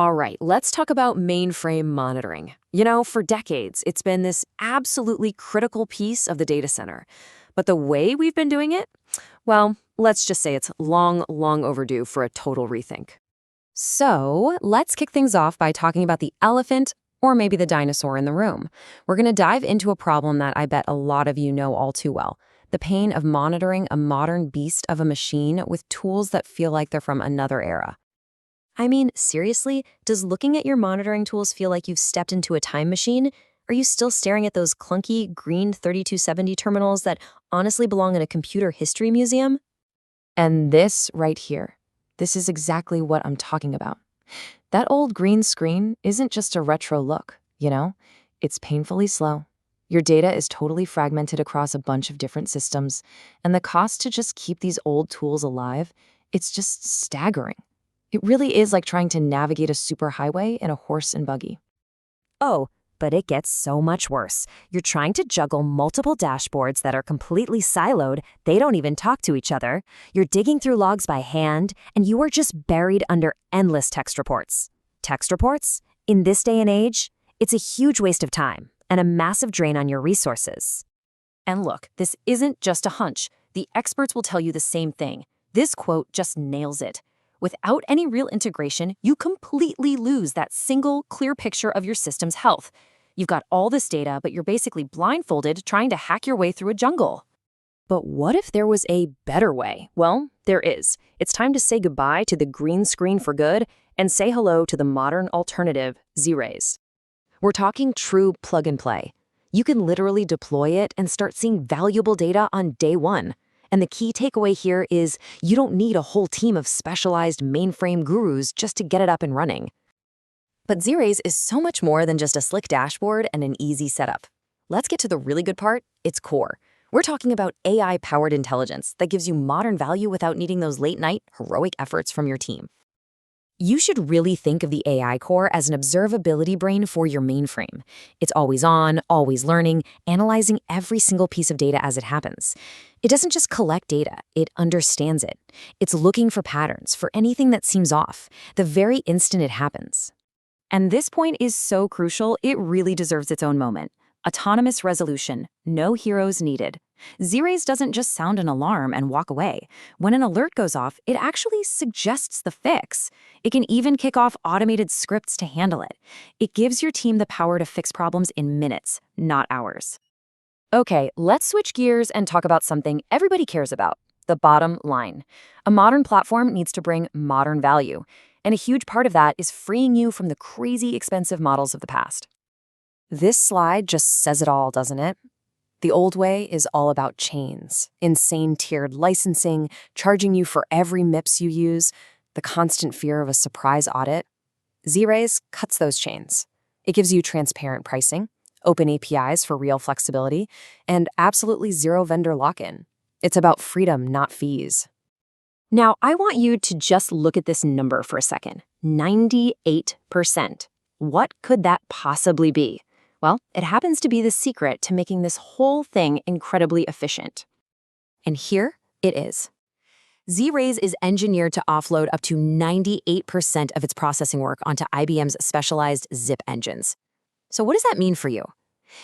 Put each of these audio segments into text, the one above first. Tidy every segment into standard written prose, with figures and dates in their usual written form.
All right, let's talk about mainframe monitoring. For decades, it's been this absolutely critical piece of the data center. But the way we've been doing it, well, let's just say it's long, long overdue for a total rethink. So let's kick things off by talking about the elephant, or maybe the dinosaur in the room. We're going to dive into a problem that I bet a lot of you know all too well: the pain of monitoring a modern beast of a machine with tools that feel like they're from another era. I mean, seriously, does looking at your monitoring tools feel like you've stepped into a time machine? Are you still staring at those clunky green 3270 terminals that honestly belong in a computer history museum? And this right here, this is exactly what I'm talking about. That old green screen isn't just a retro look. It's painfully slow. Your data is totally fragmented across a bunch of different systems, and the cost to just keep these old tools alive, it's just staggering. It really is like trying to navigate a superhighway in a horse and buggy. Oh, but it gets so much worse. You're trying to juggle multiple dashboards that are completely siloed. They don't even talk to each other. You're digging through logs by hand, and you are just buried under endless text reports. Text reports? In this day and age, it's a huge waste of time and a massive drain on your resources. And look, this isn't just a hunch. The experts will tell you the same thing. This quote just nails it. Without any real integration, you completely lose that single, clear picture of your system's health. You've got all this data, but you're basically blindfolded trying to hack your way through a jungle. But what if there was a better way? Well, there is. It's time to say goodbye to the green screen for good and say hello to the modern alternative, Z-Rays. We're talking true plug and play. You can literally deploy it and start seeing valuable data on day one. And the key takeaway here is you don't need a whole team of specialized mainframe gurus just to get it up and running. But Z-Rays is so much more than just a slick dashboard and an easy setup. Let's get to the really good part, its core. We're talking about AI-powered intelligence that gives you modern value without needing those late-night, heroic efforts from your team. You should really think of the AI core as an observability brain for your mainframe. It's always on, always learning, analyzing every single piece of data as it happens. It doesn't just collect data, it understands it. It's looking for patterns, for anything that seems off, the very instant it happens. And this point is so crucial, it really deserves its own moment. Autonomous resolution, no heroes needed. Z-Rays doesn't just sound an alarm and walk away. When an alert goes off, it actually suggests the fix. It can even kick off automated scripts to handle it. It gives your team the power to fix problems in minutes, not hours. Okay, let's switch gears and talk about something everybody cares about: the bottom line. A modern platform needs to bring modern value, and a huge part of that is freeing you from the crazy expensive models of the past. This slide just says it all, doesn't it? The old way is all about chains, insane tiered licensing, charging you for every MIPS you use, the constant fear of a surprise audit. Z-Rays cuts those chains. It gives you transparent pricing, open APIs for real flexibility, and absolutely zero vendor lock-in. It's about freedom, not fees. Now, I want you to just look at this number for a second. 98%. What could that possibly be? Well, it happens to be the secret to making this whole thing incredibly efficient. And here it is. Z-Rays is engineered to offload up to 98% of its processing work onto IBM's specialized ZIP engines. So what does that mean for you?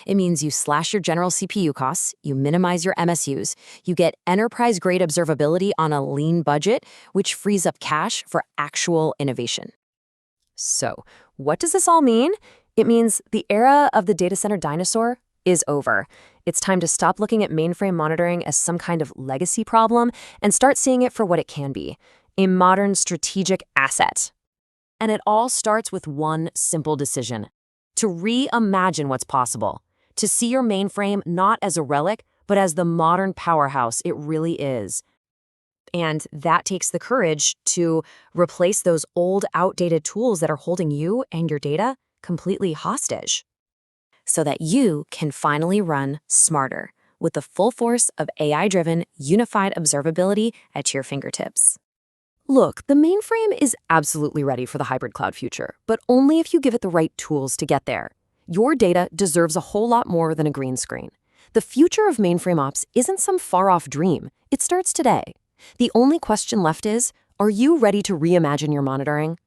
It means you slash your general CPU costs, you minimize your MSUs, you get enterprise-grade observability on a lean budget, which frees up cash for actual innovation. So, what does this all mean? It means the era of the data center dinosaur is over. It's time to stop looking at mainframe monitoring as some kind of legacy problem and start seeing it for what it can be: a modern strategic asset. And it all starts with one simple decision: to reimagine what's possible, to see your mainframe not as a relic, but as the modern powerhouse it really is. And that takes the courage to replace those old, outdated tools that are holding you and your data completely hostage, so that you can finally run smarter with the full force of AI-driven, unified observability at your fingertips. Look, the mainframe is absolutely ready for the hybrid cloud future, but only if you give it the right tools to get there. Your data deserves a whole lot more than a green screen. The future of mainframe ops isn't some far-off dream. It starts today. The only question left is, are you ready to reimagine your monitoring?